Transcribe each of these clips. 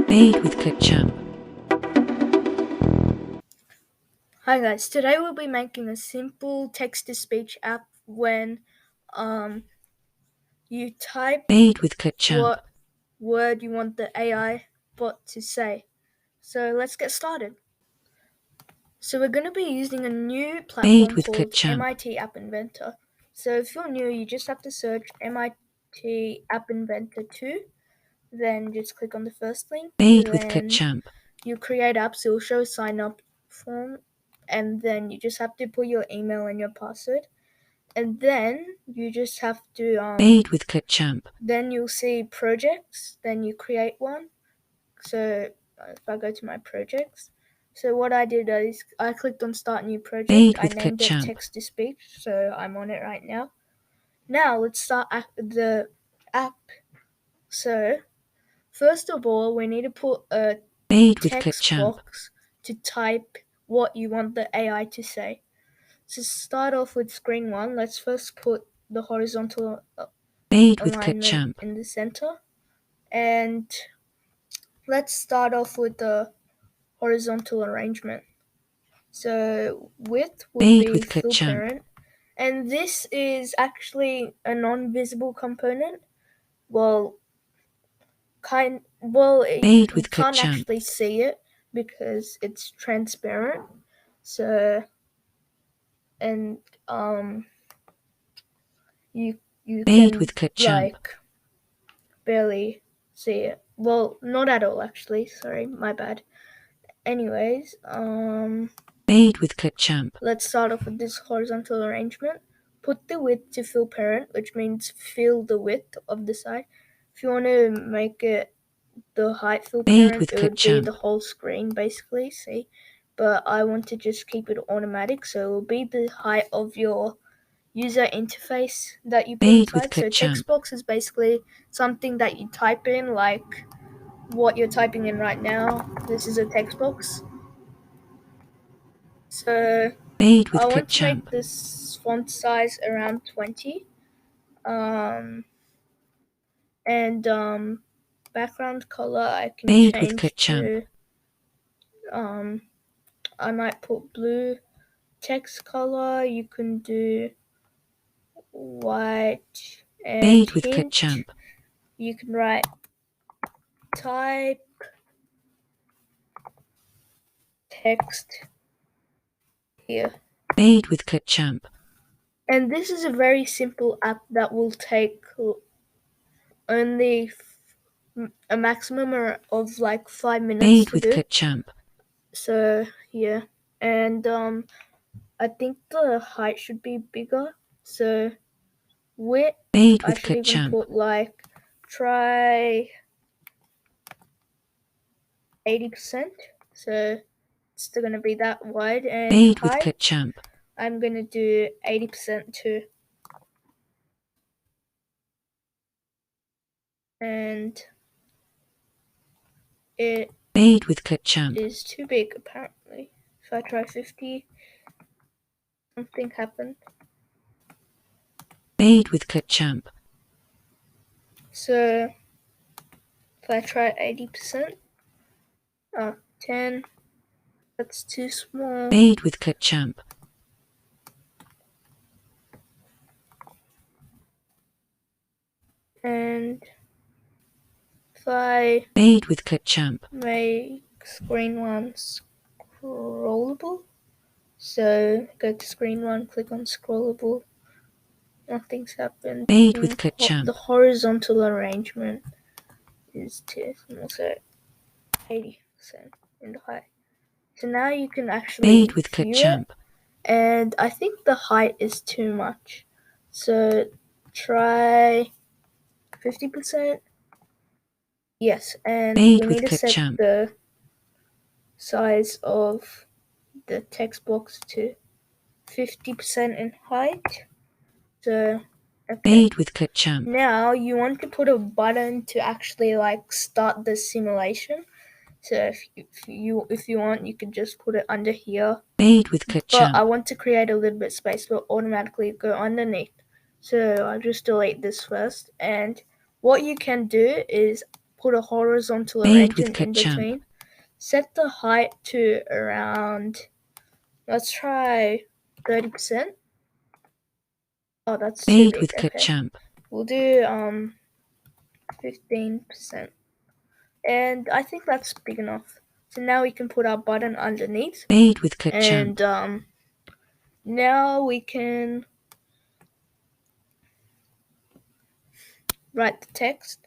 Made with ClickChamp. Hi guys, today we'll be making a simple text-to-speech app when you type Made with ClickChamp. what word you want the AI bot to say. So let's get started. So we're going to be using a new platform with called ClickChamp. MIT App Inventor. So if you're new, you just have to search MIT App Inventor 2, then just click on the first link. Made with Then ClickChamp. you create apps, it will show a sign up form, and then you just have to put your email and your password. And then you just have to Made with ClickChamp. then you'll see projects, then you create one. So if I go to my projects, so what I did is I clicked on start new project. Made I with named it ClickChamp. text to speech, so I'm on it right now. Now let's start the app. So first of all, we need to put a Made with text ClickChamp. box to type what you want the AI to say. To start off with screen one, let's first put the horizontal Made with alignment ClickChamp. in the center, and let's start off with the horizontal arrangement. So width would Made be with fill ClickChamp. parent, and this is actually a non-visible component. Made You with can't ClickChamp. actually see it because it's transparent. So and you Made can with ClickChamp. barely see it. Well, not at all actually. Sorry, my bad. Anyways, Made with ClickChamp. let's start off with this horizontal arrangement. Put the width to fill parent, which means fill the width of the side. If you want to make it the height fill Made parent, with it would be ClickChamp. the whole screen basically, see? But I want to just keep it automatic, so it will be the height of your user interface that you put Made with inside. So text ClickChamp. box is basically something that you type in, like what you're typing in right now. This is a text box. So Made with I want to ClickChamp. make this font size around 20. And background color I can Made with change ClickChamp. to I might put blue. Text color you can do white, and Made with hint ClickChamp. you can write type text here. Made with ClickChamp. And this is a very simple app that will take only a maximum of like 5 minutes Made to with do. ClickChamp. So yeah, and I think the height should be bigger. So width Made I with should even ClickChamp. put like try 80%. So it's still gonna be that wide, and Made with height ClickChamp. I'm gonna do 80% too. And it Made with ClickChamp. is too big apparently. If I try 50, something happened. Made with ClickChamp. So if I try 80%, 10, that's too small. Made with ClickChamp. And if I Made with ClickChamp. make screen one scrollable, so go to screen one, click on scrollable, nothing's happened. Made with ClickChamp. The horizontal arrangement is too small, so 80% in the height. So now you can actually Made with view ClickChamp. it, and I think the height is too much. So try 50%. Yes, and Made we with need to set ClickChamp. the size of the text box to 50% in height. So okay. Made with ClickChamp. Now you want to put a button to actually like start the simulation. So if you want, you can just put it under here. Made with But ClickChamp. I want to create a little bit of space, but automatically go underneath. So I'll just delete this first. And what you can do is put a horizontal Made with arrangement in Clipchamp. between. Set the height to around, let's try 30%. Oh, that's too Made big. with Okay. Clipchamp. We'll do 15%. And I think that's big enough. So now we can put our button underneath. Made with Clipchamp. And now we can write the text.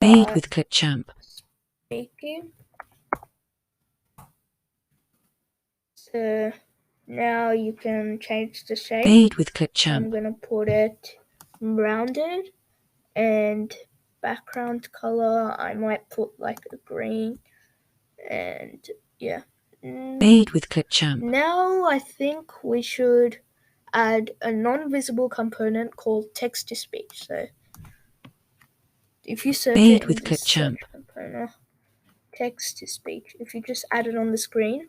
Made with Clipchamp. Speaking. So now you can change the shape. Made with I'm Clipchamp. gonna put it rounded, and background color I might put like a green, and yeah. Made with Clipchamp. Now I think we should add a non-visible component called text-to-speech. So if you search Made it in with the search Clipchamp. component, text-to-speech, if you just add it on the screen,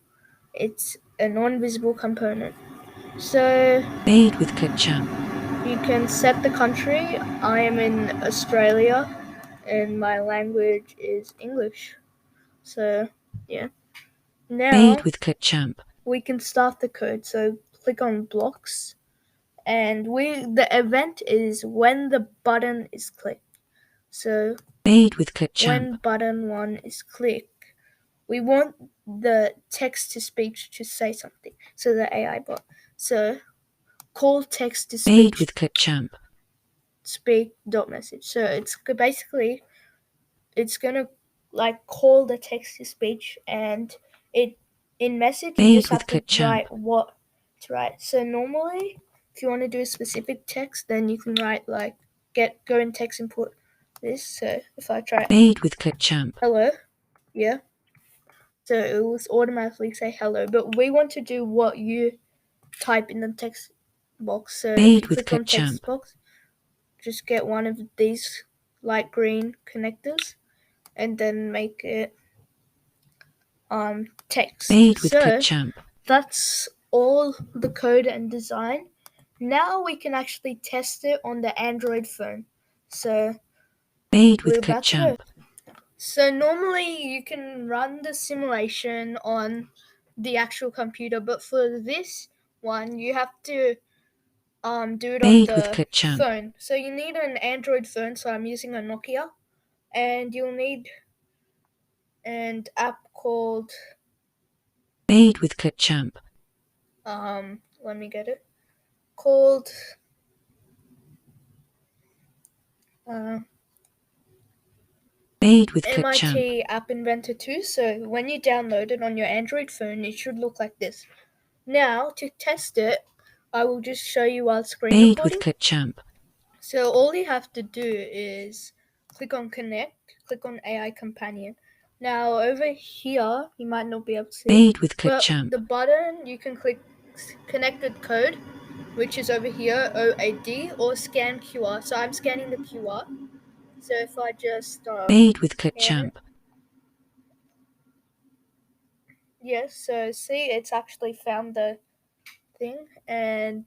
it's a non-visible component. So Made with Clipchamp. you can set the country. I am in Australia and my language is English. So yeah. Now Made with Clipchamp. we can start the code. So click on blocks, and the event is when the button is clicked. So Made with Clipchamp. when button 1 is clicked, we want the text to speech to say something. So the AI bot. So call text to speech. Made with Clipchamp. Speak dot message. So it's basically it's gonna like call the text to speech, and it in message you Made just have with to Clipchamp. write what to write. So normally, if you want to do a specific text, then you can write like go in text and put this. So if I try Made with Clipchamp. hello, yeah. So it will automatically say hello, but we want to do what you type in the text box. So if you Made with click on text Clipchamp. box, just get one of these light green connectors and then make it text. Made with So Clipchamp. that's all the code and design. Now we can actually test it on the Android phone. So Made we're with about to go. Clipchamp. So normally you can run the simulation on the actual computer, but for this one you have to do it on Made with the Clipchamp. phone. So you need an Android phone, so I'm using a Nokia, and you'll need an app called Made with Clipchamp. let me get it, called Made with Clipchamp. MIT App Inventor 2. So when you download it on your Android phone, it should look like this. Now to test it, I will just show you while screen Made recording. with Clipchamp. So all you have to do is click on connect, click on AI companion. Now over here, you might not be able to see, Made with but Clipchamp. the button you can click connected code, which is over here, OAD, or scan QR. So I'm scanning the QR. So if I just Made with scan it, Clipchamp. yes, so see, it's actually found the thing, and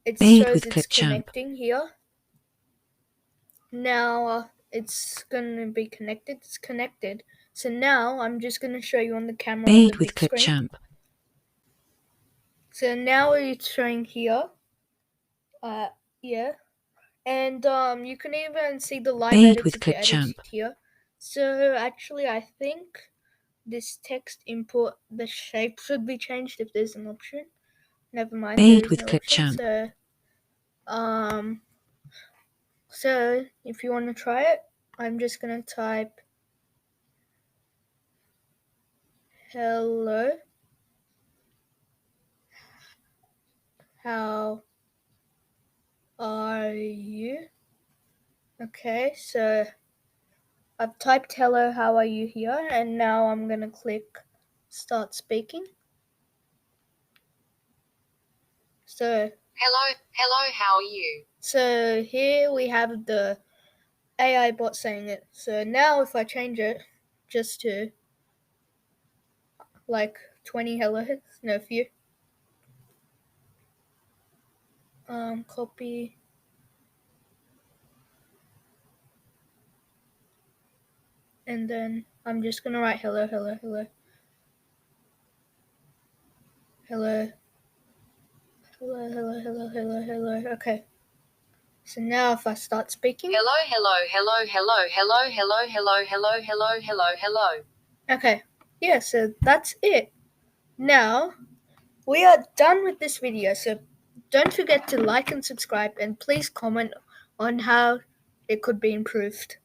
it Made shows with it's Clipchamp. connecting here. Now it's gonna be connected. It's connected. So now I'm just gonna show you on the camera on the Made with big screen. Clipchamp. So now it's showing here. Yeah, and you can even see the live Made edits with if you edit Clipchamp. it here. So actually, I think this text input, the shape should be changed if there's an option. Never mind, Made there is with no option. Clipchamp. So if you want to try it, I'm just gonna type hello, how are you? Okay, so I've typed hello, how are you here, and now I'm gonna click start speaking. So Hello, how are you? So here we have the AI bot saying it. So now if I change it just to like 20 hello, no few. Copy. and then I'm just gonna write hello, hello, hello. Hello. Hello, hello, hello, hello, hello. Okay. So now if I start speaking. Hello, hello, hello, hello, hello, hello, hello, hello, hello, hello, hello. Okay. Yeah, so that's it. Now, we are done with this video, so don't forget to like and subscribe, and please comment on how it could be improved.